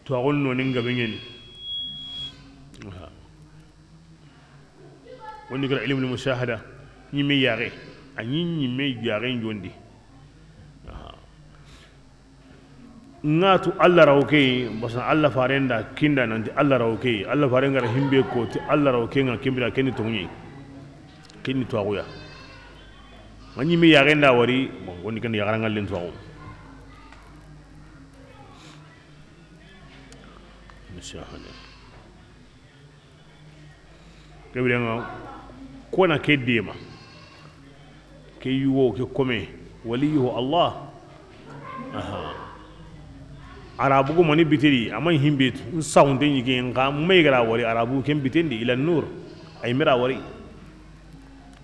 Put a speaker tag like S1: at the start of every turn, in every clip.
S1: to agon no ninga benyeni woni kala ilmu mushahada ñimme yaare a ñimme yaare njondi ngatu Allah rawke basa Allah farenda kinda nanti Allah rawke Allah farenga himbe ko ti Allah rawke nga kimbira kenni to nyi kenni to aguya ngani mi yaare nda wari bon woni kan yaara ngal len to agu mushahada kebira nga ko na ke dema ke yuwo ke kome waliyuhu Allah arabu ko mani bitiri amman himbe saunde yige nga mai gara wari arabu ken bitendi ila nur ay mira wari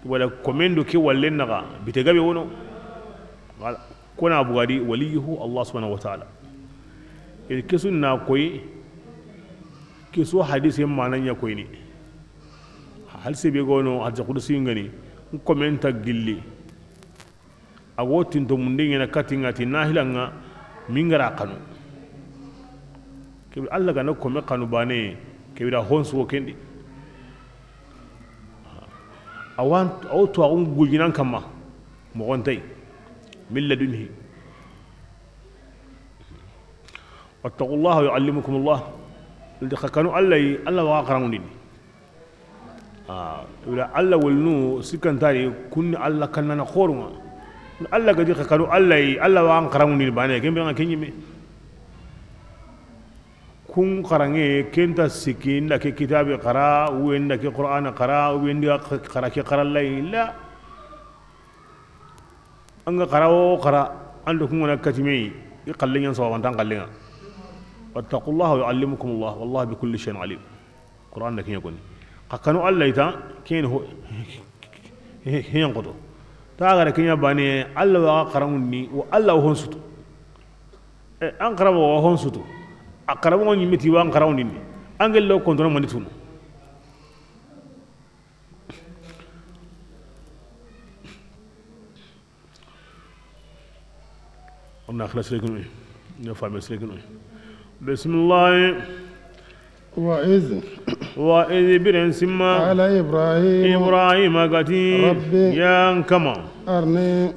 S1: wala komendo ke wallen naga bitegabe wono wala kona bugadi waliyuhu Allah subhanahu wa ta'ala e kesun na koy keso hadisi manan ya koy ni hal sebe gono hadza kudusi ngani komenta gilli awotin to munde ngena katingati nahilanga mingara kanu kebira Allah ga nakko me kanu bane kebira honsu wo kendi awan awto agun gujinan kama mo gontay min ladunhi wattaqullaha yuallimukumullah aldi kanu Allah wa qaramuni ila Allah walnu sikantari kunni Allah kannana khoruma Allah ga di kanu Allah wa qaramuni bane kembira kenyime kun qarange kenta sikin da ke kitabe qara wenda ke qur'ana qara wenda qara ke qara layla anga qarawo qara ando kun wana katime iqallen yan sawan tan qallenga wattaqullaha yuallimukumullah wallahu bikulli shay'in alim qur'an da ken yakoni qakanu allaita ken ho hen qoto ta gara kenya bane Allah wa qaranni wa Allah hon sutu an qarawo wa hon sutu akarabu ngoni meti wa ngaraw nindi angel lo kontrol mani tunu on akhlas lekun ne fami lekun bismillah wa iz birin simma
S2: ala ibrahim
S1: agati yan kama
S2: arni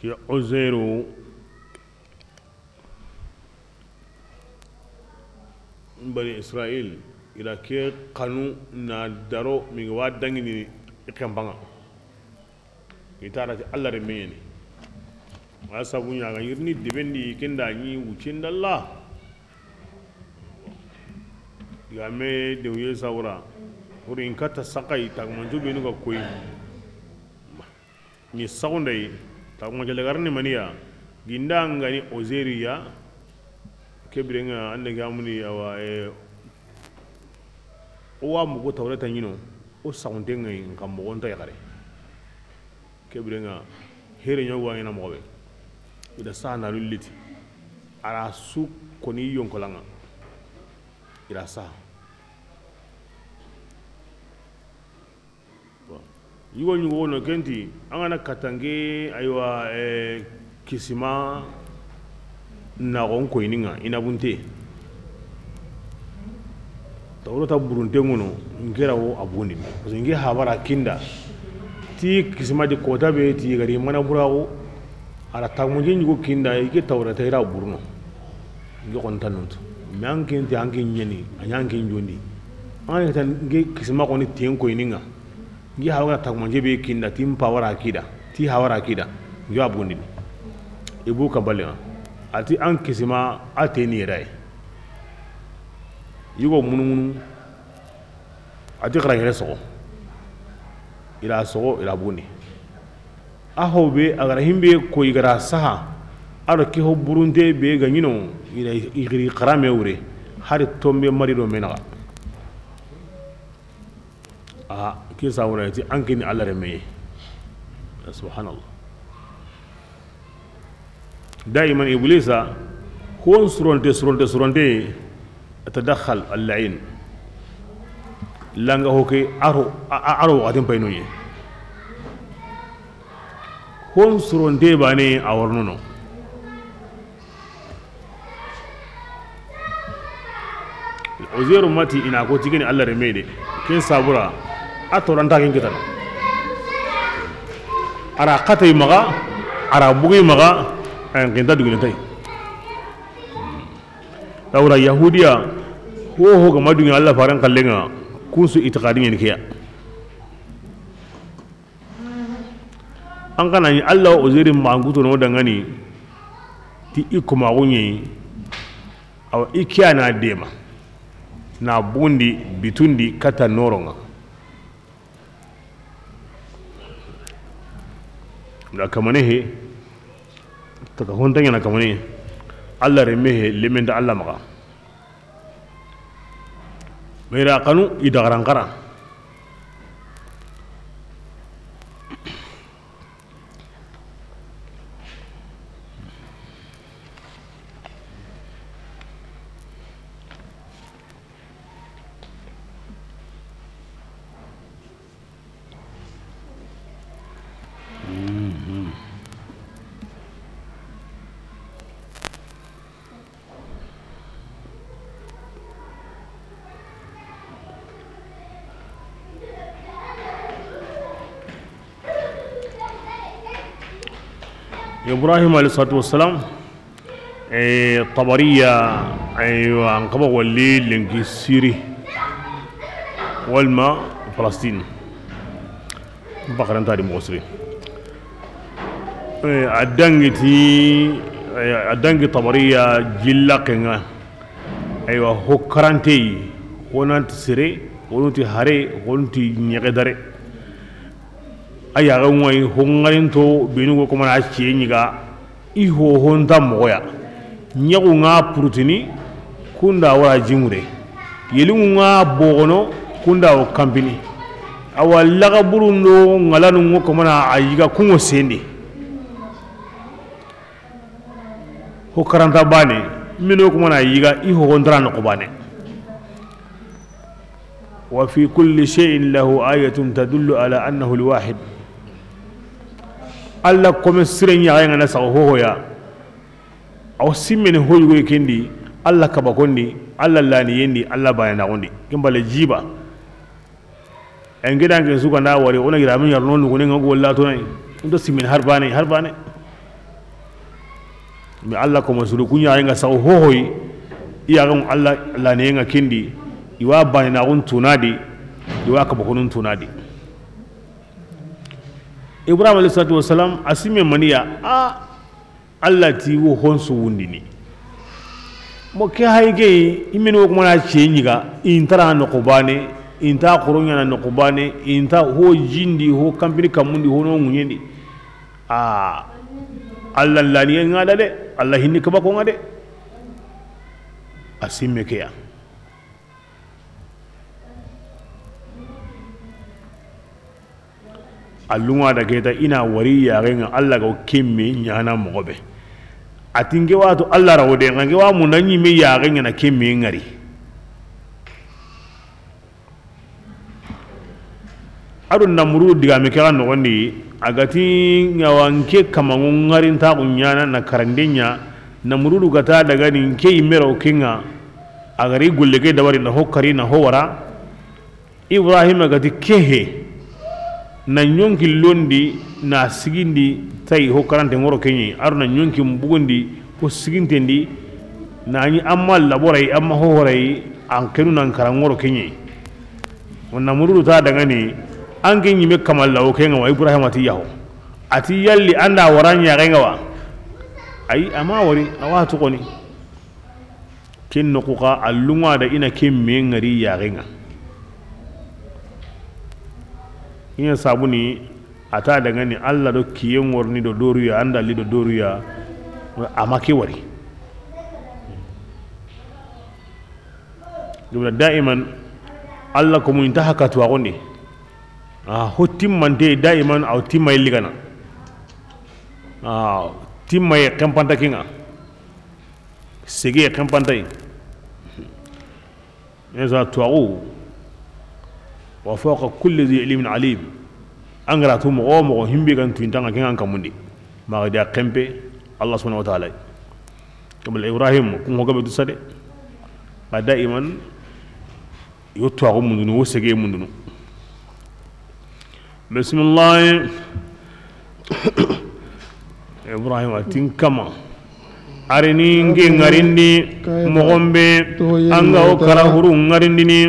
S1: ki Uzairu bani Israel ila ke kanu na daro mi wa dangini ikambanga itara Allah re meni wasa bunya ga yirni dibendi kenda ni wucin dalla ya me de uye saura urin kata sakai ta manju benu ga koyi ni saundai ta mo jele garni maniya gindanga ni Ozeriya kebrenga ande gamuni awa o wa mu go tawrata nyino o saundenga ngam mo wonta yakare kebrenga here nyawa ina mo be ida sana luliti ara su koni yonkolanga ila sa yiwo nyugo no kenti angana katange aywa kisima na gonko ininga ina bunte tawrota burunte ngono ngera wo abundi parce nge habara kinda ti kisima di kota be ti gari mana burawo ala tagmunje nyugo kinda ike tawrata ira burno nge kon tanut manken ti anke nyeni anyanke njondi an tan nge kisima ko ni tenko ininga nge hawara tagmunje be kinda tim pawara akida ti hawara akida nge abundi ibu kabale ati an kisima ateni rai yugo mununu ati qarangere so ila buni ahobe agara himbe ko igara saha aro ki ho burunde be ganyino ila igri qarame wure hari tombe marido menaga ke sabura ti an kini Allah reme subhanallah daiman iblisa هون سرونتي أتدخل اللعين لانغا هوكي أرو غادين بينوني هون سرونتي باني أورنونو وزير ماتي إن أكو تيجي الله رميدي كين سابورا أتورانتا كين كتر أرا قتي مغا أرا بوغي مغا أن كنتا دوغلتاي tawra yahudiya ho ga madun Allah faran kallenga kunsu itiqadin yen kiya an kana ni Allah uzirin manguto no dangani ti ikuma gunyi aw ikiya na dema na bundi bitundi kata noronga da kamane he to ka hontanya na kamane Allah remehe lemenda Allah maka mera kanu idagarangkara إبراهيم عليه الصلاة والسلام طبرية أيوة انقبض والليل لنكي سيري والماء فلسطين بقرن تاري مصري أدنجي طبرية جلاقنا أيوة هو كرانتي ونانت سيري ونانت هاري ونانت نيغداري aya ga moy hongarin to binu ko mana ci nyiga I ho honta moya nyagu nga prutini kunda wara jimure yeli nga bogono kunda o kampini awalla ga burundo ngalanu ko mana ayiga kungo sendi ho karanta bane mino ko mana ayiga I ho hondra no ko bane wa fi kulli shay'in lahu ayatun tadullu ala annahu alwahid Allah comme siren ya ngana sa ho ya aw simmene hoygo kendi Allah kaba kondi Allah lani yendi Allah bayana kondi kimbale jiba engida ngi suka na wari ona gira min yarno ko ne ngo walla to nay ndo simmin harbane mi Allah ko masulu kunya nga sa ho hoy iya gam Allah lani nga kendi iwa bayana on tunadi iwa kaba konun tunadi Ibrahim alayhi salatu wasalam asime maniya Allah ti wo honsu wundini mo ke hayge imino ko mana chenyiga intara no ko bane inta qoronya no ko bane inta ho jindi ho kampini kamundi ho no munyendi Allah lani ngada de Allah hinni ka bako ngade asime ke ya allunga da keta ina wari ya renga Allah ga kemme nyana mogobe atinge wato Allah rawde ngange wa munanyi me ya renga na kemme ngari adun namuru diga me kala no woni agati nyawanke kamangun ngarin ta kunyana na karandenya namuru gata daga ni ke imero kinga agari gulle ke dawari na hokkari na howara Ibrahim agati kehe na nyonki londi na sigindi tay ho karante ngoro kenyi aruna nyonki mbugondi ko sigintendi na ni amma laborai amma ho horai an kenu nan karangoro kenyi wonna mururu ta daga ni an genyi me kamal lawo kenga wa Ibrahim ati yaho ati yalli anda waranya renga wa ai amma wari awa to koni kin no ko ka allunga da ina kin me ngari ya renga ina sabuni ata daga ni Allah do kiyen worni do doruya anda li do doruya amake wari dum daiman Allah ko mun tahaka to agonde hotim mante daiman au timay ligana timay kampanta kinga sege kampanta eza tuau wa fawqa kulli dhi ilmin alim angara tu mo himbe kan tuintanga kinga kamundi ma ga kempe Allah subhanahu wa ta'ala kabul ibrahim ko ngobe du sade ba daiman yo tuau mundunu wo sege mundunu bismillah ibrahim atin kama arini nge ngarindi mogombe anga o kara huru ngarindi ni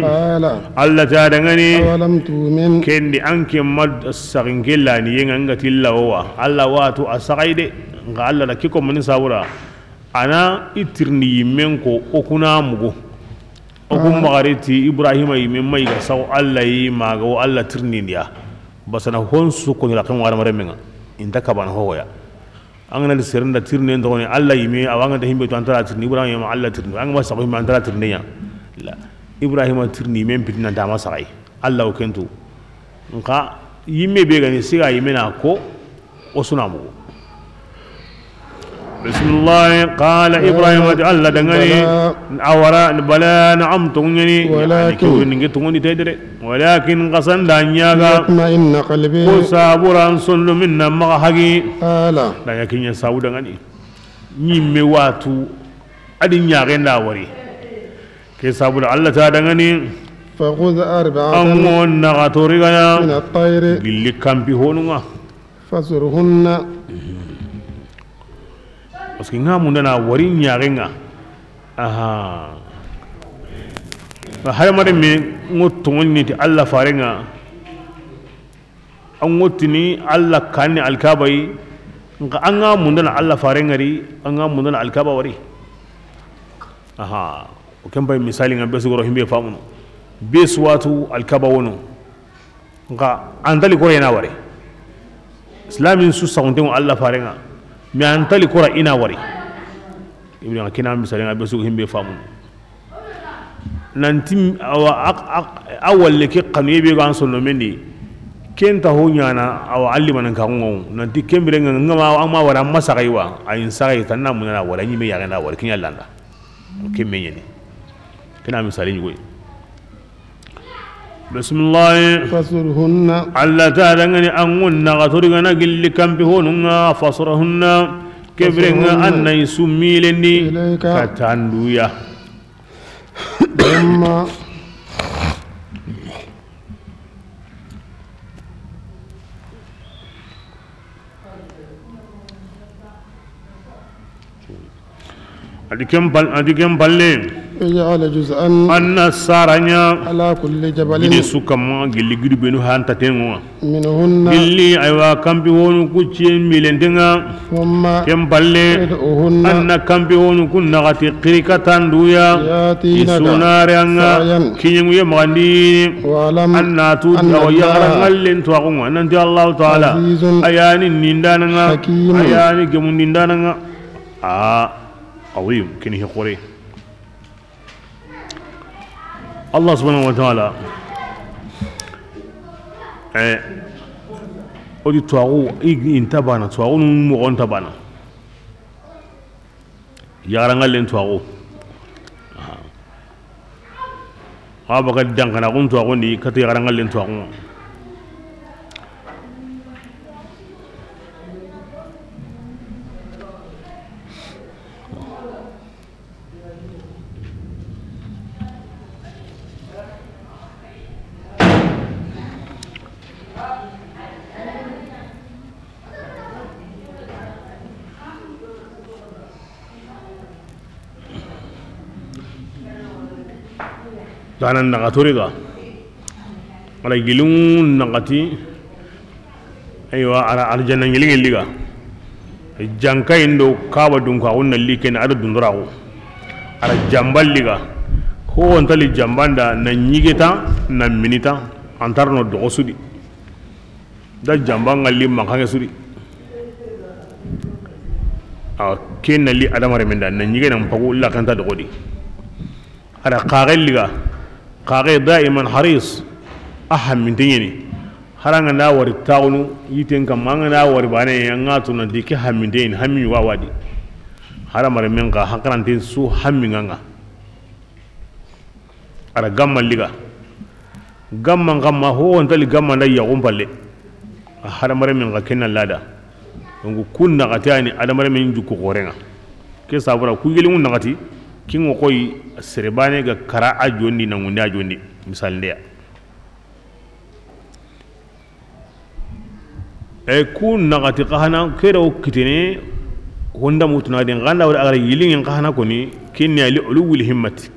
S1: alla ta dangani kendi anke mad sagingela ni yenga ngati lawa alla watu asagaide nga alla da kiko mun sawura ana itirni menko okuna mugo okum magariti ibrahim yimen mai ga saw alla yi mago alla tirni dia basana honsu ko la kan wara maremenga inta kaban hoya angana de serenda tirne ndone alla yime awanga de himbe to antara tirni ibrahim alla tirni anga ma sago himbe antara tirni ya la ibrahim tirni men pitina dama sagai alla o kentu nka yime be gani siga yime na ko osunamu bismillah qala ibrahim alla dangani awara bala na'am tungani walakin ninge tungani tedere walakin qasan danyaga
S2: ma inna qalbi
S1: saburan sunu minna mahagi
S2: ala
S1: da yakin ya sawu dangani nyimme watu adin yare nda wari ke sabu alla ta dangani
S2: fa khudh arba'atan
S1: amon nagatorigana
S2: min at-tayr
S1: billi kampi honunga
S2: fasurhunna
S1: parce que ngamu ndana wari nyarenga har mare me ngotto ngoni ti alla farenga an ngotini alla kanni alkabai nga anga mundana alla farenga ri anga mundana alkaba wari o kamba misali nga besu goro himbe famuno besu watu alkaba wono nga andali ko yana wari islamin su saunte alla farenga mi antali kora ina wari ibn akina misali nga besu himbe famuno nanti awal leke qaniye be gan sonno mendi kenta ho nyana aw allima nan kan ngon nanti kembere ngama amma wara masagaiwa ayin sagai tanna munana wara nyime ya ganda wara kinya landa kemme nyeni kina misali ni goy bismillah
S2: fasurhunna
S1: alla ta dangani angun na gatori gana gilli kambi honunga fasurhunna kembere anna isumileni katanduya
S2: amma
S1: adikem balle
S2: yaj'al juz'an
S1: anna saranya
S2: ala kulli jabalin
S1: gidi sukama gilli gidi benu hanta tenwa
S2: minhunna
S1: gilli aywa kambi honu kucien milendenga
S2: thumma
S1: kem balle anna kambi honu kun nagati qirikatan duya isunare anga kinyengu ye mandi anna tu awya ngallen to akunga nanti allah taala ayani nindananga ayani gemundindananga عظيم كنه قري الله سبحانه وتعالى ودي تواغو انتبانا تواغو مغون تبانا يغرنغل لين تواغو بقى دانكنا كون تواغو دي كتي يغرنغل لين تواغو danan nagatoriga ala gilun nagati aywa ala aljanna ngilingi liga janka indo kawa dun ka wonna liken ada dundurago ala jambal liga ho ontali jambanda na nyigeta na minita antarno do sudi da jambanga limma kange sudi ken li adamare menda na nyigena mpago la kanta do godi ala qagal liga قاغي دائما حريص أهم من ديني haranga na wari taunu yiten kam manga na wari bane ngatu na dike haminde hammi wa wadi haramare men ga hankarante su hammi nganga ara gamma liga gamma ho on tali gamma na ya umpalle haramare men ga kenna lada ngu kunna gatani adamare men juku gorenga ke sabura ku yeli mun nagati kingo koy serebane ga kara a jondi na ngunda jondi misal ndia e kun nagati kahana kero kitene honda mutuna den ganda wala agara yilin kahana koni kinni ali ulul himmati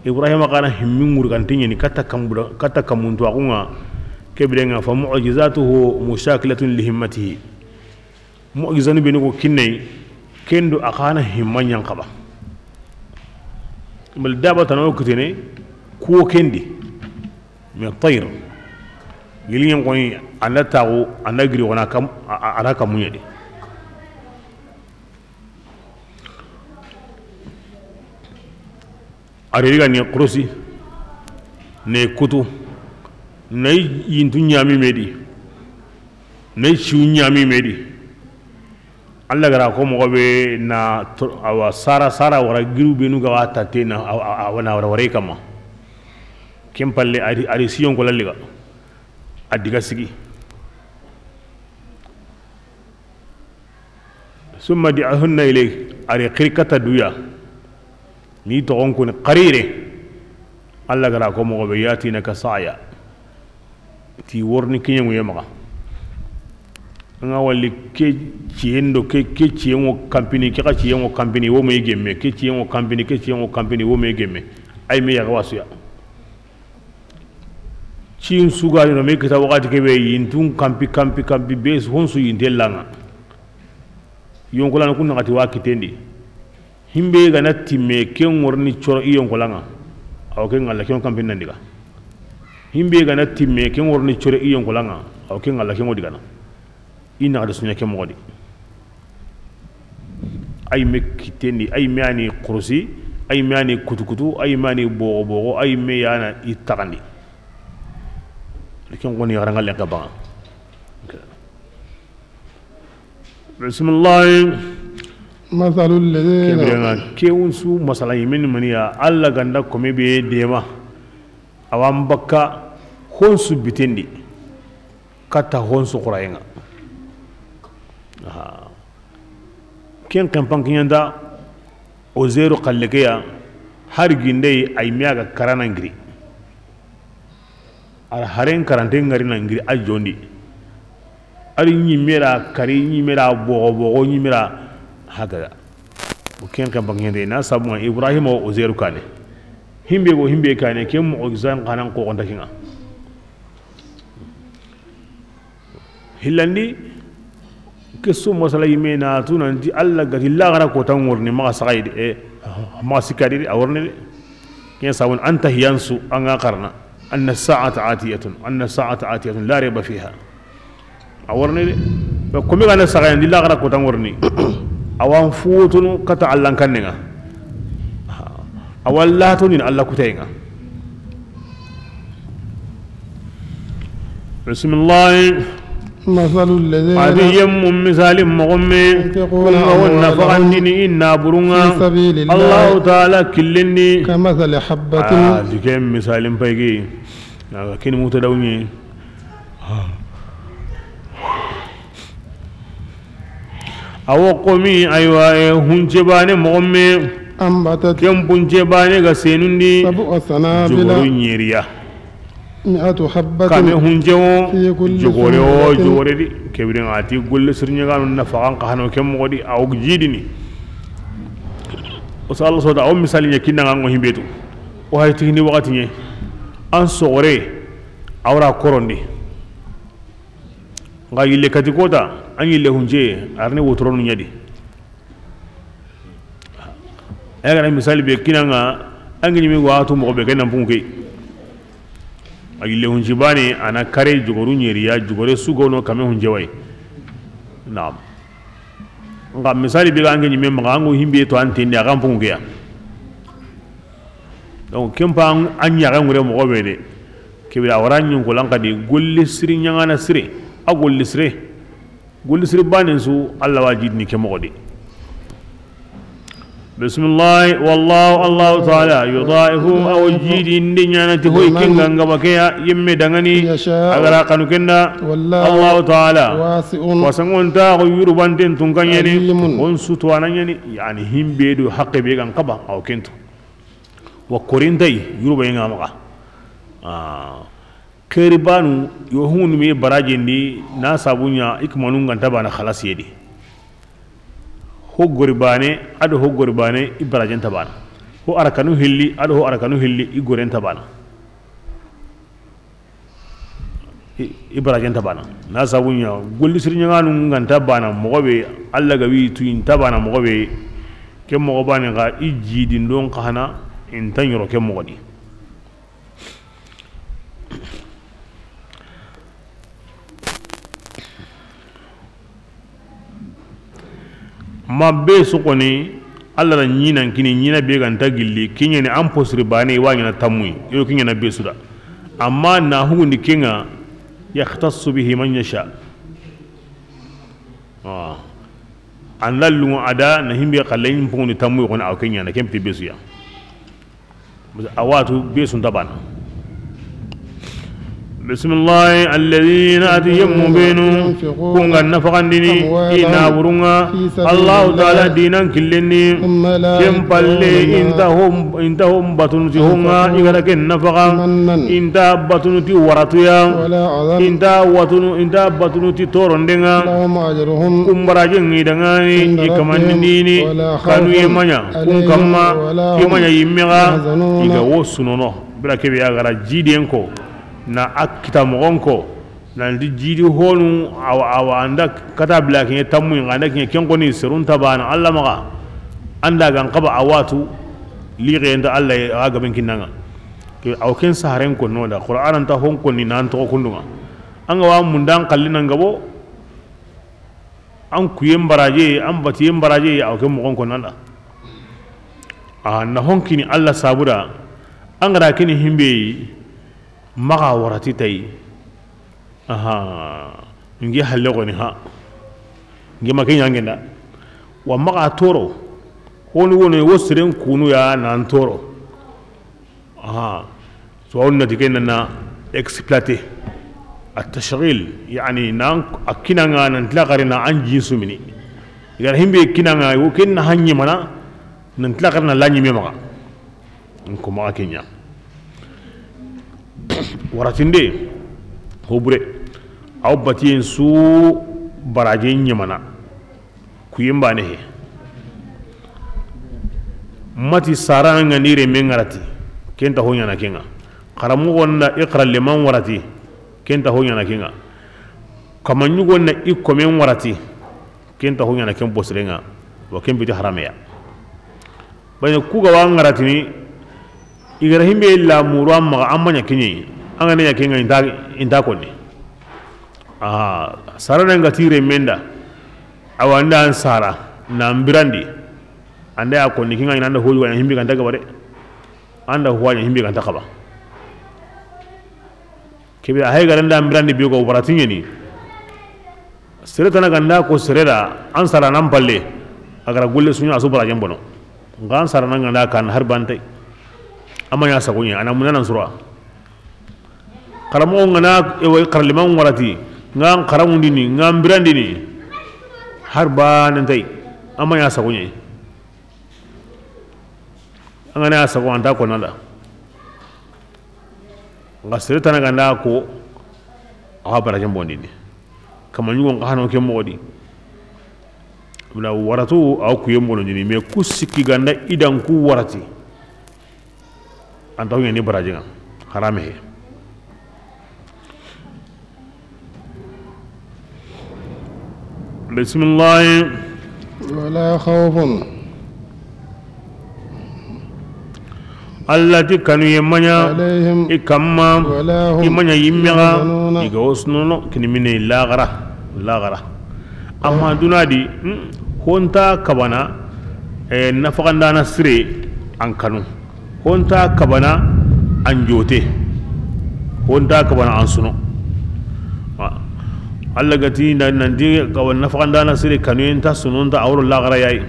S1: ibrahima kana himmin murgantinye ni kata kamuntu akunga kebirenga fa mu'jizatuhu mushakilatun li himmatihi mu'jizanu benu ko kinne kendo akana himman kaba bal daba tanaw kitene ko kendi mi tayr yilin ko ni anatawo anagri wana kam araka munyede ariga ni krosi ne kutu ne yintu nyami medi ne chiu nyami medi Allah gara ko mo be na awa sara wara giru benu ga wata te na awana wara kama kempalle ari siyon ko lalliga adiga sigi summa di'ahunna ilay ari qirkata duya ni to on ko ne qarire Allah gara ko mo be yati na kasaya ti worni kinyangu yema nga walli ke ciendo ke ciengo company ke ka ciengo company wo me gemme ke ciengo company wo me gemme ay me yaga wasuya cin suga no me kita wakati ke be yintun kampi bes honsu yintelanga yonkolana kunna kati wakitendi himbe ga natti me ken worni choro yonkolanga aw ken ngalla ken company nandiga himbe ga natti me ken worni choro yonkolanga aw ken ngalla ken odigana ina da sunya ke modi ay me kitendi ay me ani kursi ay me ani kutukutu ay me ani bogo ay me yana itagandi likin woni yaranga le gaba bismillah
S2: masalul ladina
S1: kewun su masala yimin maniya alla ganda kome be dema awam bakka honsu bitendi kata honsu qurayinga ken kampan kinyanda o zero qallekeya har ginde ay miaga karana ngiri ar haren karante ngari na ngiri ajondi ari nyimera kari nyimera bogo nyimera haga o ken kampan kinyande na sabu ibrahim o zero kane himbe kane ken mo exam kanan ko gonda kinga hilandi kesu masala yimena tunanti alla gati la gara ko tan worni ma saayde ma sikadi aworni ken sawon anta hiyansu anga qarna anna sa'ata atiyatun la riba fiha aworni ko mi gana saayde la gara ko tan worni awan futunu kata allan kannga awalla tunin alla kutayga bismillah
S2: مثل الذين
S1: أديم مثال مغمي ونفعني إنا برنا الله تعالى كلني
S2: كمثل حبة
S1: كم مثال بيجي لكن متداوني أو قومي أيوة هنجباني مغمي
S2: أنبتت
S1: كم بنجباني غسينوني
S2: سبع سنابل مئة حبة
S1: كامي هنجو جوغوري دي كبيرين آتي قول سرنيغانو نفقان قهانو كم مغدي أو جيدني وصال الله صوتا أو مثالي يكينا غانو هيبتو وهي تهني وقتني أن صغري أورا كوروندي غاي اللي كتكوتا أن اللي هنجي أرني وطرون يدي أغاني مثالي بيكينا أنجي ميغو آتو مغبكي نمبونكي agile hunjibani ana kare jugoru nyeriya jugore sugono kame hunjewai naam nga misali bi gange nyime magango himbe to antende agam pungeya donc kempa anya ga ngure mo gobede kibira waranyu ko lan kadi golli siri nyangana sire a golli sire banin su Allah wajid ni ke mogodi bismillah wallahu allah ta'ala yudaifu aw jidin dinyana ti hoy kinga ngaba ke yimme dangani agara kanu kenda allah ta'ala wasangon ta ko yurubanten tunkanyani on sutu ananyani yani himbe do haqqe be gan kaba aw kento wa korintay yuruba ngama keribanu yo hunu me barajendi na sabunya ikmanu nganta bana khalas yedi ho gorbane ado ho gorbane ibarajen tabana ho arakanu hilli ado ho arakanu hilli igoren tabana ibarajen tabana na sabunya golli sirnya nganu nganta bana mogobe alla gawi tuin tabana mogobe ke mogobane ga ijidi ndon kahana intanyoro ke mogodi ma be sokoni alla na nyina kini nyina be gan tagilli kinya ni am posri bane wa nyina tamui yo kinya na be suda amma na hundi kinga yahtassu bihi man yasha an lallu ada na himbe kalayn poni tamui ko na kinya na kemti be suya awatu be sun tabana بسم الله الذين أتيهم مبينون كونغا نفقندني إنا برونغا الله تعالى دينا كلني كم بالي إنتهم بطنتي هونغا إغرق النفقا إنتا بطنتي ورطيا إنتا بطنتي تورندنغا كم براجن إدنغاني إكمان ديني كانوا يمانيا كم كما يمانيا يميغا إغا وسنونو بلا كبيا غرا جيدينكو na akita mogonko na ndi jidi honu awa anda kata bila kinye tamu nganda kinye kenko ni serun tabana Allah maga anda gan qaba awatu liqe enda Allah aga ben kinanga ke aw ken saharen ko no da qur'an ta honko ni nan to kundunga anga wa mundan kallina ngabo an kuyem baraje an batiyem baraje aw ken mogonko nanda na honkini Allah sabura an gara kini himbe maga warati tay ngi halle ko ni ha ngi makenya ngenda wa maga toro honi wono wosiren kunu ya nan toro so on natikenna na exploiter التشغيل يعني نان أكينا ننتلاقرنا عن جنس مني إذا هم بيكينا وكنا هني منا ننتلاقرنا لاني ميمغا نكو ما كينيا وراتندي هو بري أو باتين سو براجين يمنا كويم بانه ماتي ساران غنيري مينغراتي كنتا هو يانا كينغا قرمو ونا اقرا لمن وراتي kenta ho nyana kinga kama nyugo na iko men warati kenta ho nyana ken bosrenga wa ken biti harameya banya kuga wa ngarati ni igara himbe la muru amma amanya kinyi angane ya kinga inda ko ni sarana ngatire menda awanda ansara na mbirandi anda ya ko ni kinga inanda ho wa himbe kan daga bare anda ho wa himbe kan takaba kebe ahay garanda ambrandi biyo ko baratinye ni sereta na ganda ko sereda ansara nan palle agara gulle sunya asu barajen bono ngan sara nan ganda kan har bante amanya sagunya ana munanan surwa karamo ngana e way karliman warati ngan karamundi ni ngam brandi ni har ban tay amanya sagunya angana sagu anta ko nanda nga sereta na ganda ko aha barajan bondi ni kama nyugo ngahano ke modi bula waratu aw ku yembono ni me kusiki ganda idan ku warati antaw ni barajan harame he bismillah
S2: wala khawfun
S1: allati kanu yemanya ikamma imanya yimmega iga osnono kini mine lagara amma dunadi honta kabana nafaganda na sire an kanu honta kabana an jote honta ka bana ansuno alla gati nandi kawan nafaqandana sire kanuyenta sunonta awro lagara yayi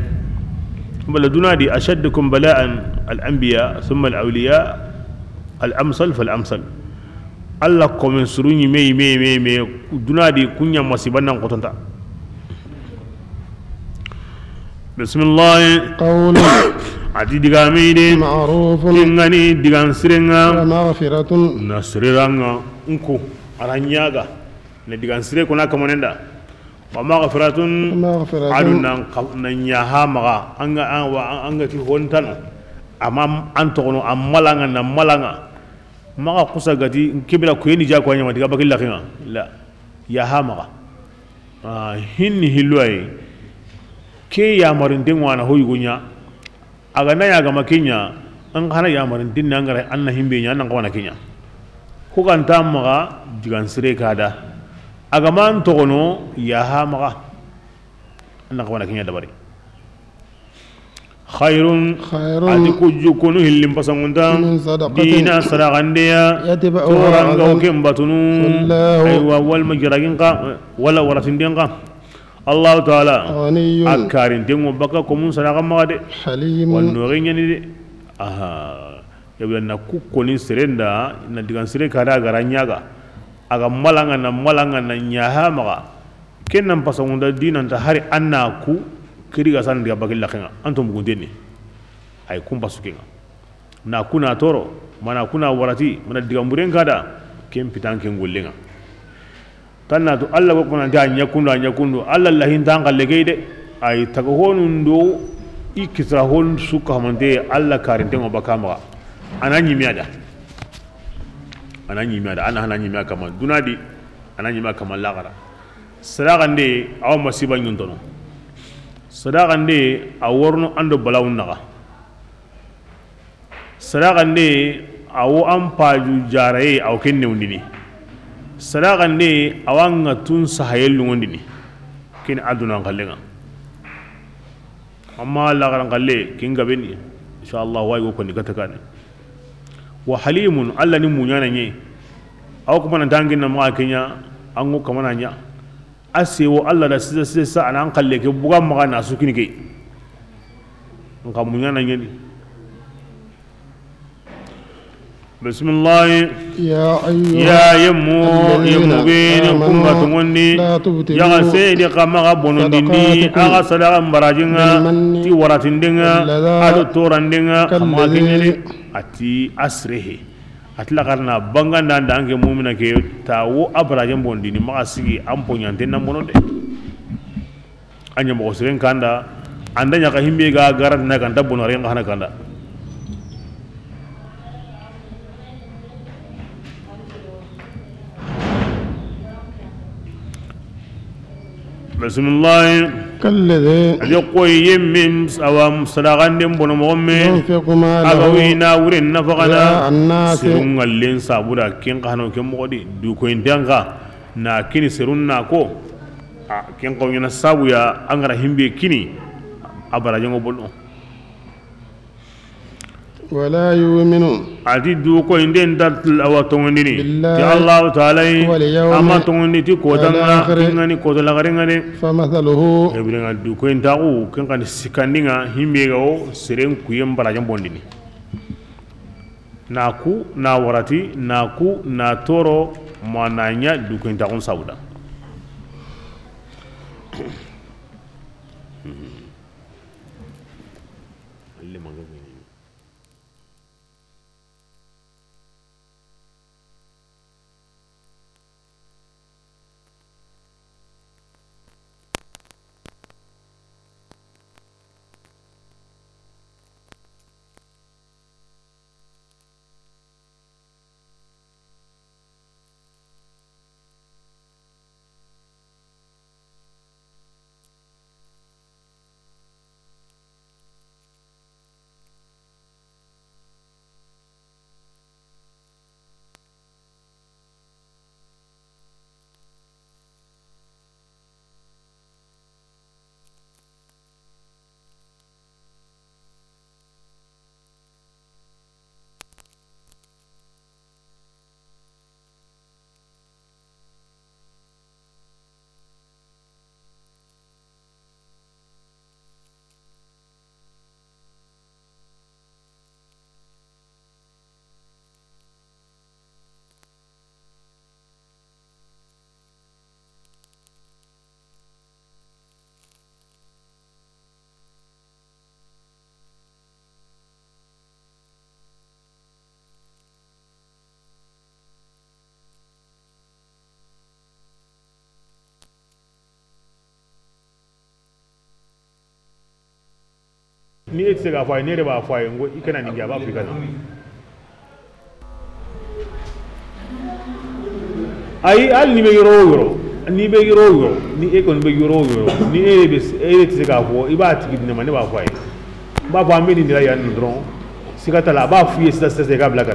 S1: bala dunadi ashaddukum bala'an al-anbiya thumma al-awliya al-amsal fal-amsal alla komen surunyi me dunadi kunya masibannan qotonta bismillah
S2: قول
S1: ati digamide
S2: معروف
S1: ingani digan sirenga
S2: ومغفرة
S1: nasriranga nko aranyaga na digan sire kuna kamonenda wa maghfiratun
S2: ومغفرة
S1: adu nan nyaha maga anga ti hontano amma antono amalanga na malanga maga kusa gati kibla ko ni ja ko nyama diga bakilla kinga la yaha maga hinni hilwai ke ya marin den wana hoyi gunya aga na ya ga makinya an hana ya marin din nan gare anna himbe nya nan kawana kinya ko kan ta maga digan sire kada aga man togono ya ha maga anna kawana kinya dabari khairun ati kujukunu hillim pasangunta
S2: من صدقة
S1: dina sadagandeya
S2: يتبعها
S1: toranga
S2: أذى
S1: ukem batunu
S2: والله
S1: aywa wal majragin ka wala waratin ka Allah ta'ala
S2: غني
S1: akarin dengo baka komun sadaga magade
S2: حليم
S1: wanno renyani de aha yabla na kukkoni serenda na digan sere kada garanyaga aga malanga na nyaha maga kenan pasangunda dinan ta hari anna ku kiriga san diga bagilla kenga antum gundeni ay kumba sukenga na kuna toro mana kuna warati mana diga muren kada kem pitan ken gollenga tanna to alla ko kuna da nyakundu alla lahin tan galle geide ay tago honun do ikisra hon suka hamande alla karinte ngo bakama ananyi miada ana hananyi miya kama dunadi ananyi miya kama lagara sadaqande aw masiba nyuntono sadaqande aworno ando balawun naga sadaqande awo ampaju jaraye aw kenne undini sadaqande awanga tun sahayelu ngondini kin aduna kallenga amma lagara kalle kin gabeni inshallah way go koni katakane wa halimun alla ni munyana nye aw kuma nan dangin na ma kenya an go kamana nya asewo alla da sisa anan kalle ke buga maga na su kini ke ngam munyana nye bismillah ya yammu bin kumba tungonni ya sedi kama bonondindi aga sadaqa barajinga ti waratindinga ado torandinga kama kenyele ati asrehe atla karna banganda ndange mumina ke tawo abrajem bondini maka sigi amponyante nambono de anya mo siren kanda andanya ka himbe ga garat na kanda bonore nga hana kanda bismillah
S2: كالذي
S1: يقوي يمم سوام صدقان دم بنو مغمي
S2: ينفق ماله
S1: أغوينا ورين نفقنا
S2: رئاء الناس
S1: سرون اللين سابودا كين قهنو كين مغدي دو كوين ديانغا نا كيني سرون ناكو كين قوين سابويا أنغرا همبي كيني أبرا جنغو بلو
S2: ولا يؤمن
S1: ati du ko inden datul awatongondini
S2: billahi
S1: ti Allah ta'ala
S2: wal yawmi
S1: amma tongondi ti ko tanga
S2: al-akhir
S1: ngani ko to lagare ngane
S2: فمثله
S1: ebrenga du ko intaku kan kan sikandinga himbe gawo seren kuyem barajam bondini naku na warati naku na toro mananya du ko intaku sauda ni etse ga fay ne re ba fay ngo ikana ni ga ba afrika na ay al ni be yoro ni be yoro ni e kon be yoro ni e be etse ga fo iba tigi ne ma ne ba fay ba ba me ni dira ya ndron sikata la ba fuye sita ga blaga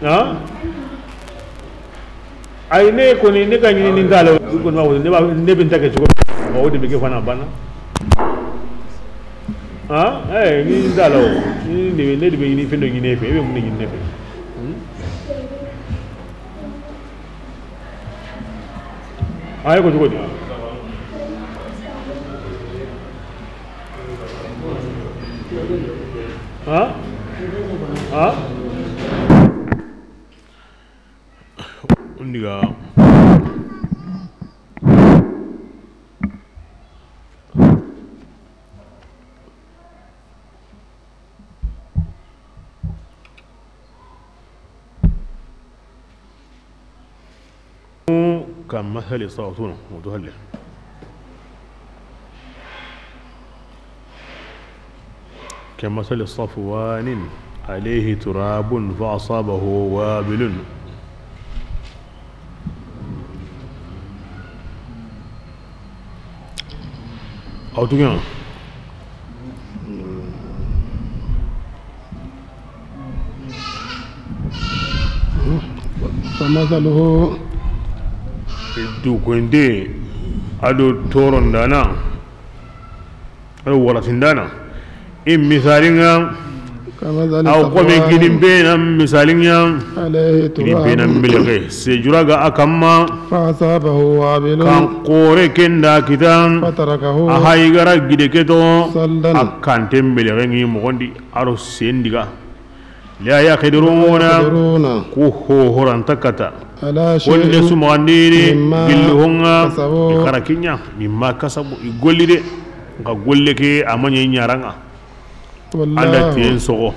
S1: na ha ay ne ko ni ne ga ni ngalo ko ma wo ne ba ne bin take ko o de be ke fana bana ha ni ngalo ni ne de be ni fendo ni ne be be mun ni ne be ay ko jogodi ha ha undiga كمثل صوتون وتهلل كمثل صفوان عليه تراب فأصابه وابل أو تقول
S2: فمثله
S1: dukunde ado toron dana ado waratin dana in misalinga aw kome gidin bena misalinga gidin bena milge sejuraga akamma
S2: فأصابه وابل
S1: kan kore kenda kitan
S2: فتركه
S1: ahaygara gide keto
S2: صلدا
S1: akante milge ngi mogondi aro sendiga la yaqdiruna
S2: يقدرون
S1: ko horan takata
S2: على
S1: wonde
S2: شيء
S1: sumandiri
S2: mimma
S1: gilli honga
S2: kasabu.
S1: ikarakinya mimma kasabu igollide nga golle ke amanya nyaranga anda
S2: والله
S1: tien sogo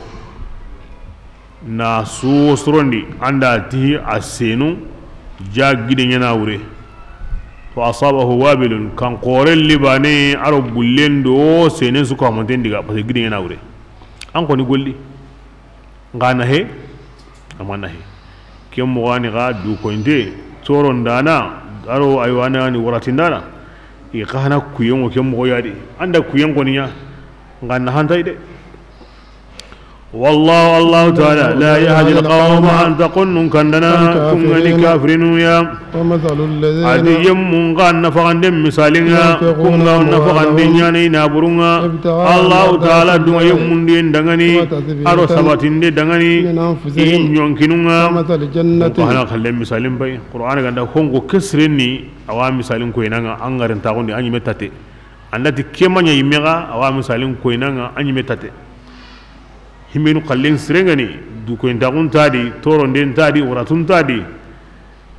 S1: na su sorondi anda ti asenu jagide nyana wure fa asabahu wabilun kan qorel libane aro bullendo senen su ko amonten diga parce que gide nyana wure an ko ni golli ngana he amana he kem mogani ga du ko inde toron dana aro aywana ni waratindana e kana kuyen o kem mo yadi anda kuyen ko niya ngana hanta ide والله الله تعالى لا يهدي القوم أن تقن كندنا كن كافرين يا
S2: ومثل الذين
S1: ادي يم غان نفقان دم مثالنا كن نفقان دنياني نابرنا الله تعالى دو يم دين دغني ارو سباتين دي دغني ان يونكننا
S2: ومثل الجنة
S1: انا خلم مثالين باي قران غندا كونغو كسرني اوا مثالين كوينا انغارن تاغوندي اني متاتي andati kemanya yimega awa مثالين كوينا اني متاتي himenu kallen sirengani du ko ndagun tadi toro den tadi uratun tadi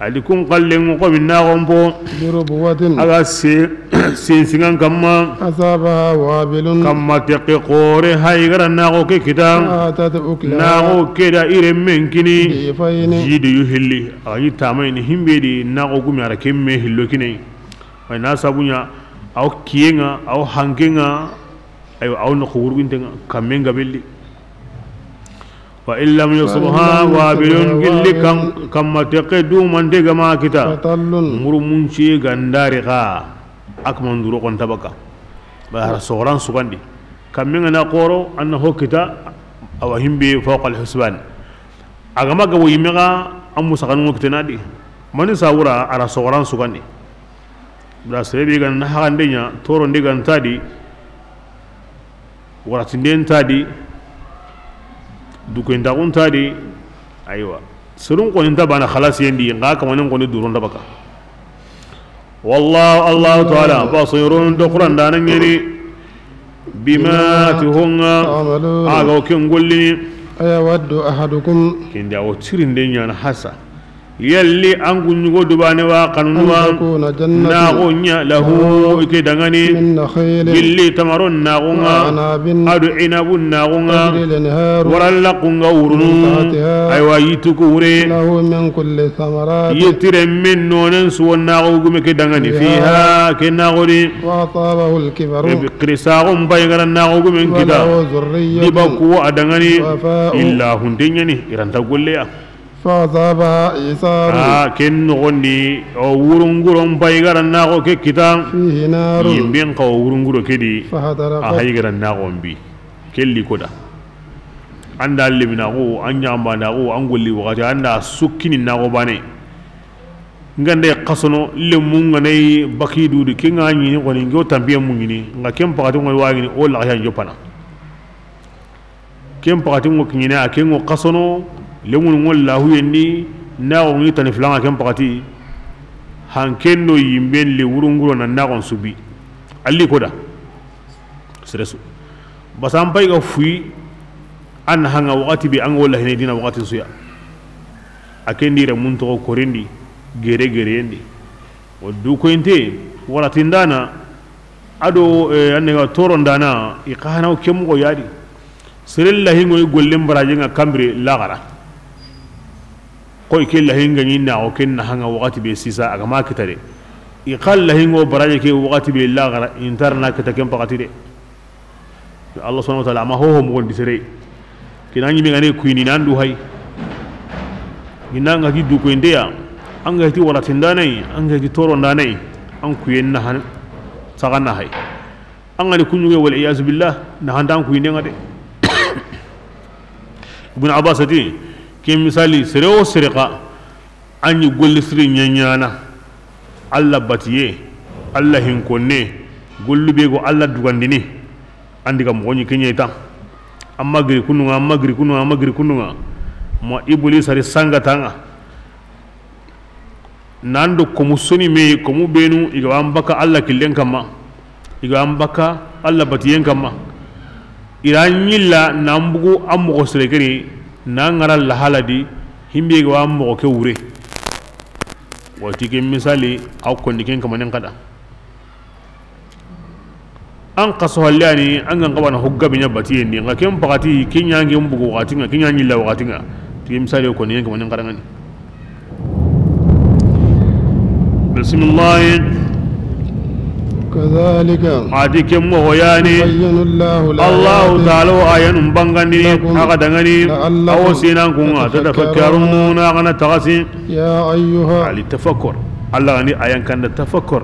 S1: ali kun kallen ko minna gombo
S2: بربوة
S1: aga se singan kamma
S2: أصابها وابل
S1: kamma teqi qore haygara nago ke kitan
S2: آتت أكلها
S1: nago keda ire menkini
S2: ضيفين
S1: jidi yuhilli ayi tamayni himbedi nago gumi ara kemme hillo kinai ay nasabunya aw kiyenga aw hankenga ayo aw no khurwintenga kamenga belli وإن لم يصبها وابل قل كما تقدو من دغما كتا
S2: فطل
S1: مرمونشي غندارغا اكمن دروقون تبكا بار سوران سوغاندي كمن انا قورو انه كتا او همبي فوق الحسبان اغما غو يمغا ام سغان وقتنادي من ساورا على سوران سوغاندي بلا سيبي غن نحانديا تورو ديغان تادي وراتندين تادي duko ndagun tadi aywa surun ko inta bana khalas yendi nga kamanin ko ni durun dabaka wallahu allah ta'ala basirun do quran danan yeni bima tuhunga aga ken golli
S2: أيود أحدكم
S1: ken da o tirinde nyana hasa yalli an kunyugo dubane wa kanuwa nagonya lahu ike dangani gilli tamaron nagonga adu inabun nagonga waralla kunga urunu aywa yituku ure yitire min nonen suwon nago gume ke dangani fiha ke nagori krisagum baygara nago gume kita diba kuwa adangani illa hundenyani iranta golleya
S2: فأصابها إيصار
S1: كن غني أو ورنغرون بايغر الناغو ككتا
S2: فيه نار
S1: يمبين قو ورنغرو كدي
S2: فاحترقت
S1: أهيغر الناغو بي كلي كدا عند اللي بناغو أنيام ناغو أنقول لي وغاتي عند سكين الناغو باني ngande qasono le munganay bakidu de kinga ni ko ni go tambiya mungini nga kem pakati ngol wagini o la ya jopana kem pakati ngo kinyina kengo qasono lemun ngol la huyendi na o ngi tan flanga kem pakati hankendo yimben le wurunguro na na on subi alli koda seresu basam pay ga fui an hanga wakati bi an wala hene dina wakati suya akendi re mun to ko rendi gere endi o du ko ente wala tindana ado annega torondana iqana o kem go yadi serella hingo gollem baraje nga kambre lagara ko ikella hinga nyina o kenna hanga wakati be sisa aga makitare iqalla hingo baraje ke wakati be lagara interna kata kem pakati de Allah subhanahu wa ta'ala ma ho mo gondi sere kinanyi mi ngane kuini nandu hay ginanga di du ko endeya anga ti wala tindanai anga ti torondanai an kuyenna han sagana hay anga ni kunyuge wal iyaz billah na handan kuine ngade ibn abbas ati ke misali sereo serqa anyi golli siri nyanyana alla batiye alla hinkonne gollube go alla dugandini andiga mo woni kenyeta amma gri kununga mo iblis ari sangatanga nando ko musoni me ko mu benu iga ambaka alla killen kama iga ambaka alla batiyen kama iranyilla nambugo ammo ko sregeri nangara la haladi himbe ga ammo ko wure wati ke misali aw ko ndiken kama nan kada an qaso hallani an gan qabana hugga binya batiyen ni ngakem pakati kinyange mbugo watinga kinyanyilla watinga ti misali ko ni kama nan kada ngani بسم الله
S2: كذلك
S1: عادك موياني
S2: يبين
S1: الله تعالى آيان بانغاني أغدغاني أو سينانكم تتفكرون أغنى تغسي
S2: يا أيها
S1: على التفكر الله غني آيان كان التفكر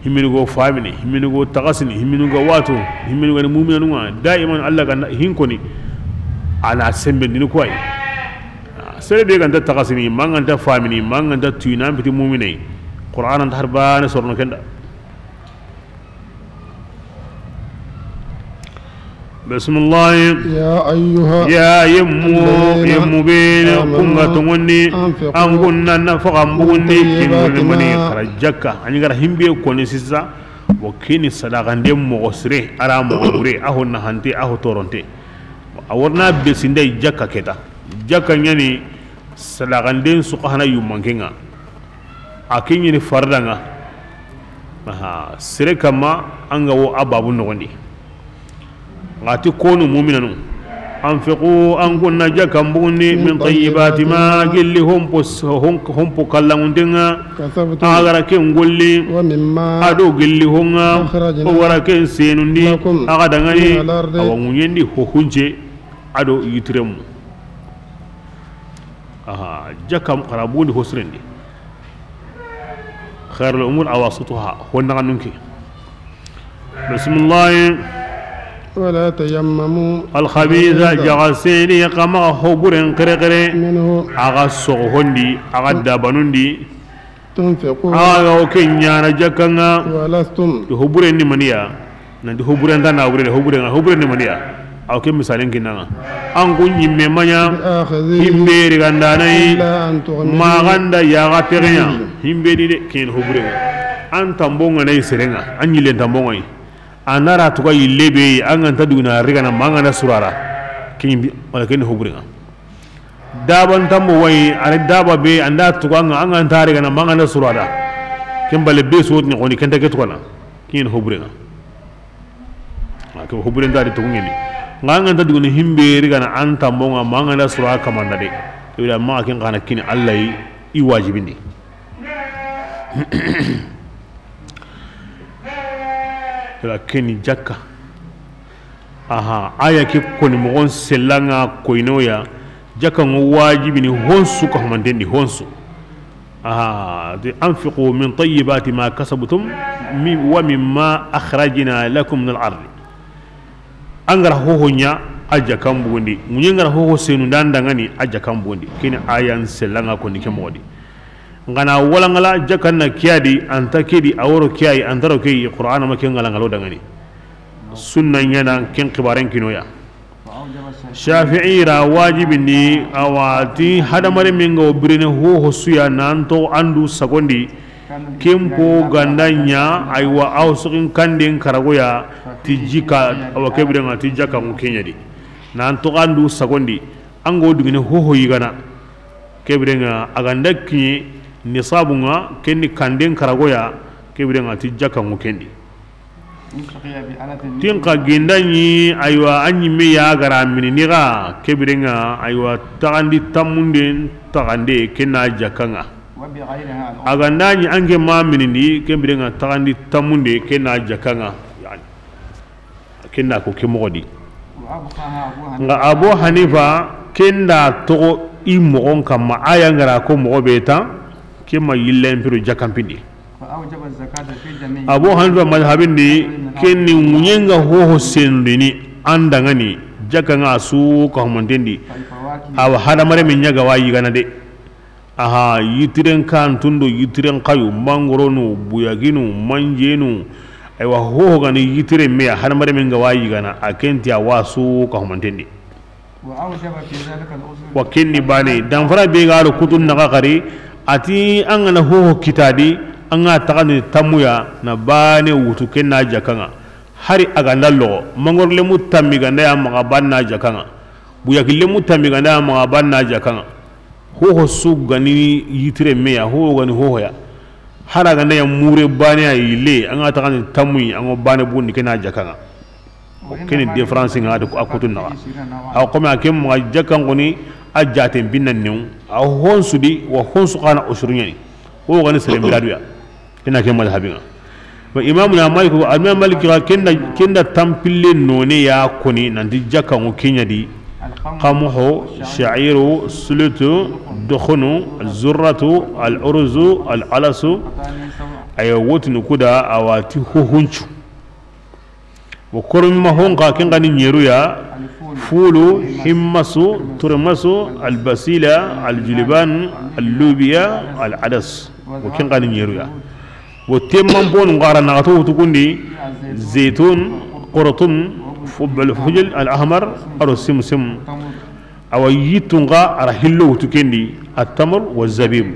S1: همينغو فامني همينغو تغسني همينغو واتو همينغو مؤمنون دائما الله كان هينكوني على سمبن دينكواي سيدي كان تغسني ما كان فامني ما كان تينان بتي مؤمنين قرآن تحربان سورنا كندا بسم الله
S2: يا أيها
S1: يا يمو بين كونغا توني أن كنا نفقا مبوني كنو لمني خرجك أني غير همبي كوني سيسا وكيني صداقان دي مغسري أرى مغوري أهو نهانتي أهو تورنتي أورنا بسندي جكا كتا جكا يعني صداقان دي سقهنا يومانكينا akinyi ni fardanga sire kama anga wo ababu nogondi ngati konu mu'minanu anfiqu an kunna jakam bundi min tayyibati ma gilli humpo kallangundenga agara ken golli ado gilli honga o wara ken senundi aga dangani awangunyendi hohunje ado yitremu jakam karabundi hosrendi خير الأمور أواسطها هو النغنونكي بسم الله
S2: ولا تيمموا
S1: الخبيث جغسيني قما هبورن قرقري
S2: منه
S1: أغسق هندي أغدابنوندي
S2: تنفقوا
S1: وكينيانا جكنا
S2: ولستم
S1: هبورن منيا نندي هبورن دانا هبورن منيا aw ke misalen kinanga an kun yimme manya himbe rigandana ma ganda ya ga terenya himbe di de ken hobure an tambonga nay serenga an yile tambonga anara to kay lebe an anta duna rigana manga na surara ken wala ken hobure daban tambo way are daba be anda to anga anga tare gana mangana surada kembale be so ni koni kenta ke to kana kin hobrenga ko hobren dadi to ngeni nganga dadi ni himbe rigana anta monga mangana sura kamanda de ila ma kin kana kin Allah i wajibini ila kin jakka aha aya ke koni mo selanga koinoya jaka wajibini honsu ko mandendi honsu de anfiqu min tayyibati ma kasabtum wa mimma akhrajna lakum min al-ard angara hohonya aja kambundi munyengara hoho senu ndandangani aja kambundi kini ayan selanga ko nike modi ngana wala ngala jakanna kiyadi anta kedi awro kiyai antaro kay qur'ana ma kengala ngalo dangani sunna nyana ken qibaren kinoya shafi'i ra wajibini awati hadamare mingo birine ho suya nanto andu sagondi kempo gandanya aywa awsukin kandin karagoya tijika awakebrenga tijaka mukenyadi nanto andu sagondi ango dugine ho yigana kebrenga aganda kinyi nisabunga kenni kandin karagoya kebrenga tijaka mukendi tinka gindanyi aywa anyi me ya gara mininiga kebirenga aywa tagandi tamunde tagande kenna jakanga agandanyi ange ma minini kebirenga tagandi tamunde kenna jakanga yani kenna ko kemodi nga Abu Hanifa kenda to imogon kama aya ngara ko mo beta kema yillen piru jakampindi Abu Hanifa madhabin di kenni munyenga ho sendini andangani jakanga su ko mantendi awa hada mare min nyaga wayi gana de aha yitiren kan tundo yitiren kayu mangoronu buyaginu manjenu aywa ho gani yitiren me hada mare min ga wayi gana akenti awasu ko mantendi wa kenni bane dan fara be garo kutun naga kari ati angana ho kitadi anga tagani tamuya na bane wutu kenna jakanga hari aganda lo mangor le mutammi ganda ya maga banna jakanga buya kille mutammi ganda ya maga banna jakanga ho su gani yitire meya ho gani ho ya hara ganda ya mure bane ya ile anga tagani tamuyi anga bane bunni kenna jakanga kene difference ngade ko akutun na aw ko ma kem ma jakango ni ajate binnan new aw honsudi wa honsu kana usrunyani ho gani sere miladu ya ina ke madhabinga wa imamuna malik wa imam malik kenda tampille none ya koni nanti jaka ngo kenyadi qamuhu sha'iru sulutu dukhunu zurratu al-urzu al-alasu ay wotnu kuda awati hunchu wa kurum mahonga kengani nyeru ya fulu himmasu turmasu al-basila al-julban al-lubiya al-adas wa kengani nyeru ya وتيمان بون غارا نغتو تكوندي زيتون قرطن الفجل الأحمر أو السمسم أو يتونغا أرهلو تكندي التمر والزبيب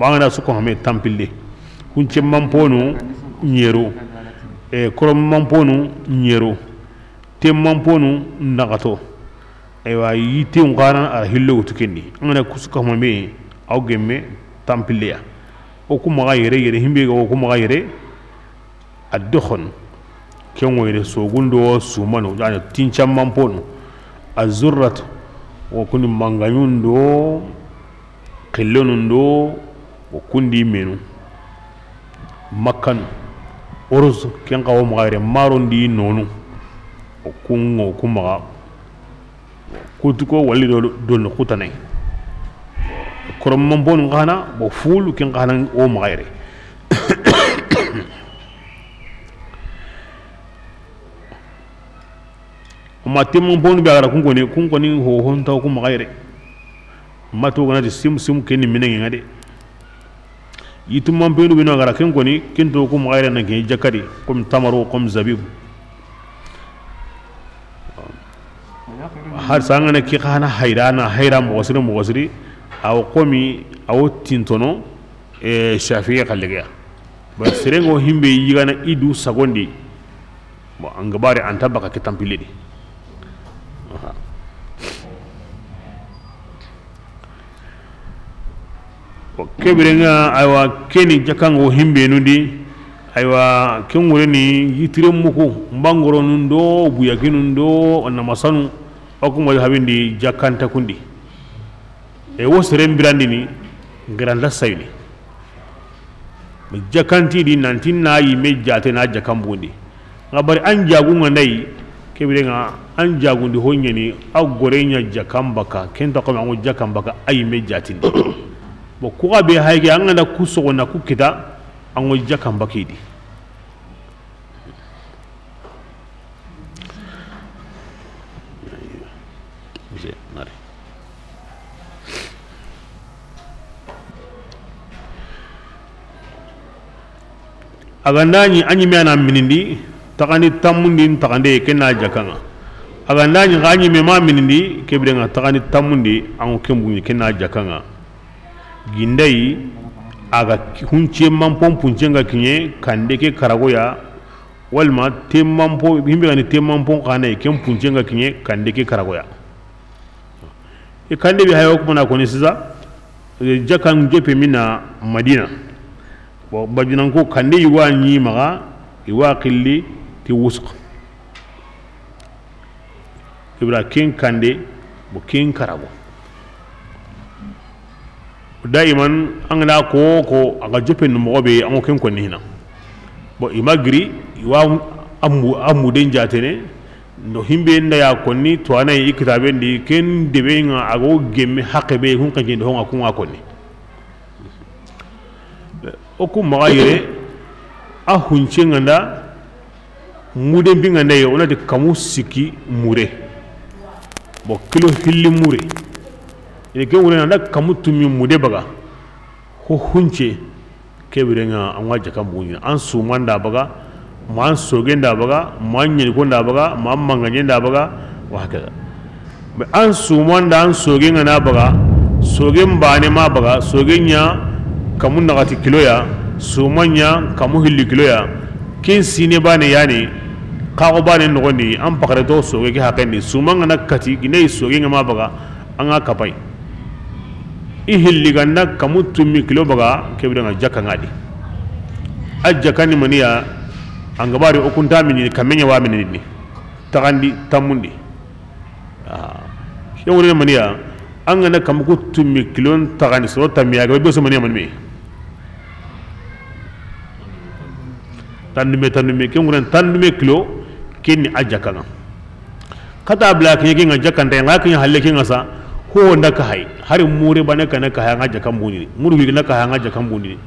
S1: معنا سكو همي تامبلي كنت مامبونو نيرو كرم مامبونو نيرو تيمان نغتو أيوا يتونغا أرهلو تكندي أنا كسكو همي أو جمي تامبلي okuma yere himbe ga okuma yere ad-dukhun kenwo yere sogundo sumano jana tincham mampon azurrat wa kuni manganyundo qillonundo wa kundi menu makkan uruz ken qawo magare marondi nonu okungo kuma kutuko walli do kutanay korom mambon ngana bo fulu ken ngana o magayre ma tem mambon bi ara kun koni ho honta ko magayre mato gana sim ken minengi ngade yitum mambon bi no gara ken koni ken to ko magayre na ke jakadi kom tamaro kom zabib har sangana ki khana hayra mo wasri aw qomi aw tintono shafi'i kallega ba serengo himbe yigana idu sagondi bo angabare antabaka ke tampiledi kebirenga aywa keni jakango himbe nundi aywa ken wureni yitire muku mbangoro nundo buyaki nundo na masanu okuma habindi jakanta kundi e wosere mbirandini ngiranda sayni jakanti di nanti na yi me jate na jakambundi ngabari an jagunga ndai kebirenga an jagundi honyeni agorenya jakambaka kenta ko ango jakambaka ay me jatindi bo ko be hayge an na kuso na kukita ango jakambaki di agandani anyi me ana minindi takani tamundi takande kenna jakanga agandani ganyi me ma minindi kebirenga takani tamundi ango kembuni kenna jakanga gindai aga hunce mampon puncenga kinye kande ke karagoya walma temampo himbe gani temampo kana kem puncenga kinye kande ke karagoya e kande bi hayo kuma na koni siza jakan jepe mina madina bo bajinan ko kande yiwa nyi maga iwa qilli ti wusq ibra ken kande bo ken karago daiman angana ko aga jepe no mobe an ken ko ni hina bo imagri iwa amu den jatene no himbe nda ya konni to anay ikitabe ndi ken debe nga ago gemme haqebe hun kan jindo honga kunga konni oku magayre a hunce nganda mude binga nda yo onati kamu siki mure bo kilo hilli mure ile ke wure nda kamu tumi mude baga ho hunce kebire nga anwa jaka bunyi an sumanda baga man sogenda baga man nyel gonda baga man manganyenda baga wa hakaza an sumanda an sogenga na baga sogen bane ma baga sogenya kamun nagati kilo ya sumanya kamu hilli kilo ya kin sine bane yani kago bane nogondi an pakare to soge ke hakendi sumanga nakati ginai sogenga ma baga anga kapai i hilli ganda kamu tumi kilo baga kebira nga jaka ngadi ajjakani maniya angabari okunta minni kamenya wa minni tagandi tamundi yawre maniya angana kamuku tumi kilon tagani so tamiya ga beso maniya manmi tandume kenguran tandume kilo kenni ajjakanga kata bla kenye nga jakanta nga kenya halle kenga sa ho ndaka hay hari mure bana kana ka hanga jakam buni muru wi naka hanga jakam buni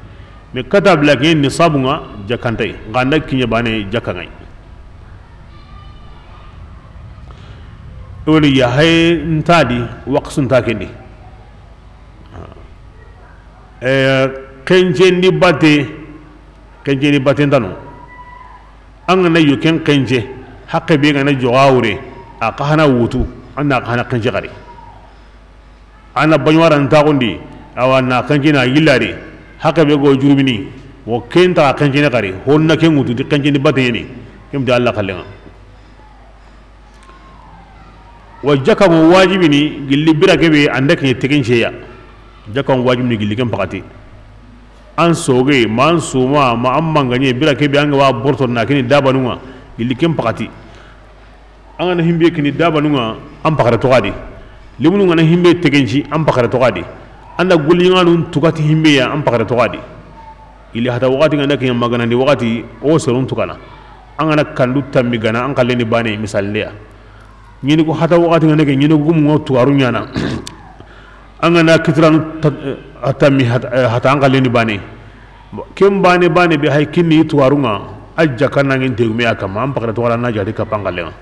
S1: me kata bla kenye ni sabunga jakantai nganda kinya bane jakangai woni ya hay ntadi waqsun takendi kenjendi bate ndano angana yuken kenje hakke be ngana jawawre akahana wutu anna kana kenje gari ana banywara ntagondi awana kanjina yillari hakke be go jurubini wo kenta kanjina gari honna ken wutu di kanjini bateni kem da Allah kallenga wajaka mo wajibini gilli birake be andake tekenche ya jaka mo wajibini gilli kem pakati an soge man suma ma amman ganye birake be anga wa borto na kini dabanunga gilli kem pakati anga na himbe kini dabanunga am pakara to gadi limunu ngana himbe tegenci am pakara to gadi anda gulinga nun tukati himbe ya am pakara to gadi ili hata wakati ngana ke magana ni wakati o serun tukana anga kandu tammi gana an kaleni bane misal leya nyini ko hata wakati ngana ke nyini ko mo tuaru nyana anga na kitran atami hata an kaleni bane kem bane be hay kinni tuarunga ajja kana ngin tegume akama am pakara to wala na jadi kapangalenga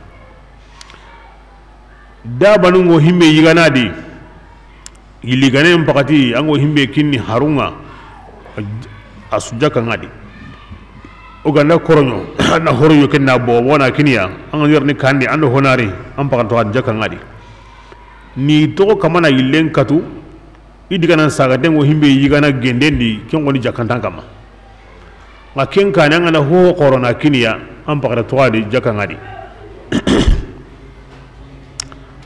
S1: da banungo himbe yiganadi yiligane mpakati ango himbe kinni harunga asujaka ngadi oganda koronyo na horoyo kenna bo wona kiniya ango yorni kandi ando honari ampakanto ad jaka ngadi ni to kamana yilen katu idigana saga dengo himbe yigana gendendi kengo ni jakanta kama ngaken kana ngana ho korona kiniya ampakata to adi jaka ngadi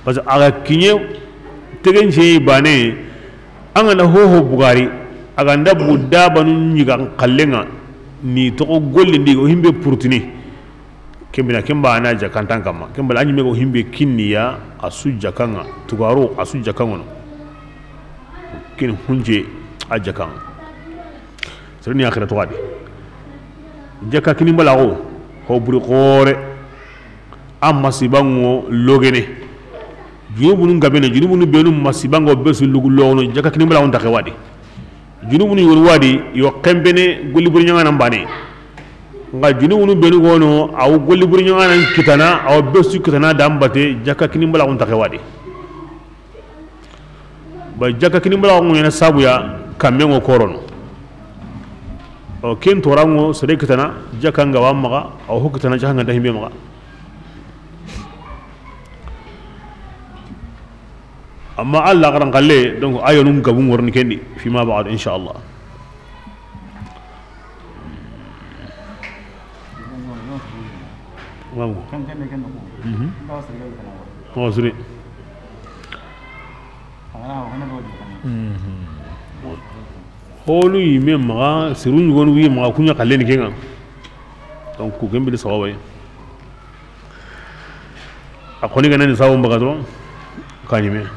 S1: parce que aga kinye tegenche bane anga na hoho bugari aganda budda banu nyigan kallenga ni to golli ndi go himbe purtini kembina kemba ana jakantan kama kembala anyi mego himbe kinniya asu jakanga tugaro asu jakangono kin hunje a jakang serni akhira to wadi jaka kini mbala ho buri qore amma sibango logene junubu nun gabene junubu nu benu masibango besu lugu lono jaka kini mbala on takhe wadi junubu nu yor wadi yo kembene golli buri nyanga nambane nga junubu nu benu gono aw golli buri nyanga nan kitana aw besu kitana dambate jaka kini mbala on takhe wadi ba jaka kini mbala on yana sabuya kamengo korono o ken torango sere kitana jaka nga wamaga aw hokitana jaka nga dahimbe maga amma Allah garan kalle donc ayonum gabun worni kendi fi ma ba'd insha Allah wamu oh suri holu yime ma sirun gonu wi ma kunya kalle ni kenga donc ku gembe de sawaway akoni ganan sawu mbagadro kanyime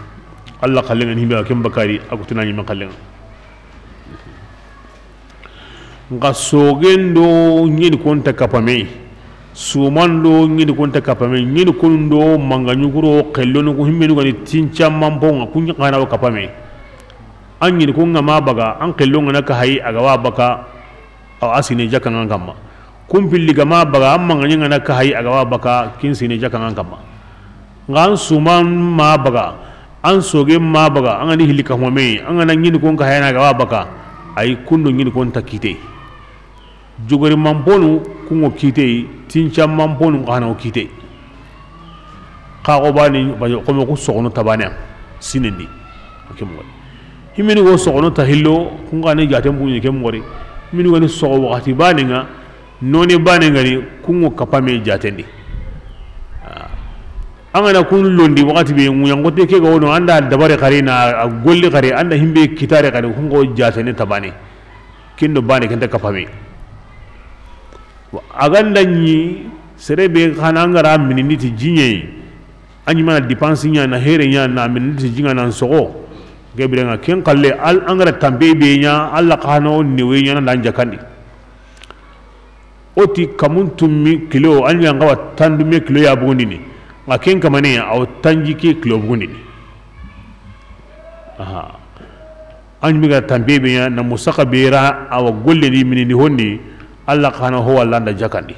S1: Allah kallenga himbe akem bakari akutina nyima kallenga nga sogendo nyini konta kapame sumando nyini konta kapame nyini kundo manganyuguro kellono ko himbe ngani tincha mambonga kunya kana kapame anyini ko ngama baga an kellonga naka hayi agawa baka aw asine jakanga ngamma kumpilli gama baga amma nganya naka hayi agawa baka kinsine jakanga ngamma ngan suman ma baga an soge ma baga an ani hilika home an ana nyini kon ka hayana ga baka ay kunno nyini kon takite jogori mamponu kungo kite tincha mamponu kana o kite ka o bani ba ko mo ko sogono tabane sinendi akemo himini go sogono tahillo kunga ne jatem bunyi kem ngori mini woni sogo wakati bani nga noni bani ngari kungo kapame jatendi angana kun londi wakati be nguyangote ke go no anda dabare karina golli kare anda himbe kitare kare kungo jatene tabane kindo bane kenta kapame aganda ni serebe kana ngara miniti jinye anyi mana dépense nya na here nya na miniti jinga nan sogo gebre nga ken kalle al angara tambe be nya alla kano niwe nya na jakandi oti kamuntum kilo anya ngawa tandu me kilo ya bugundini ngaken kamane aw tanji ke kilo bugundini aha anyi ga tambe be nya na musaka bera aw golle ni minini honni Allah kana ho walla nda jakandi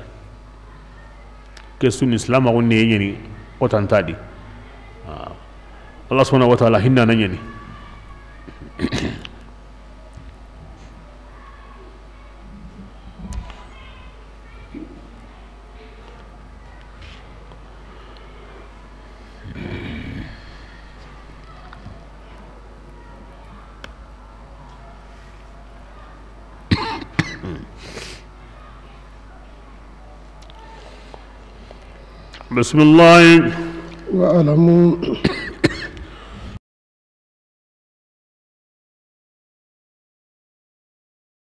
S1: ke sun islam ko ne yeni o tantadi Allah subhanahu wa ta'ala hinna nanyani بسم الله
S2: واعلموا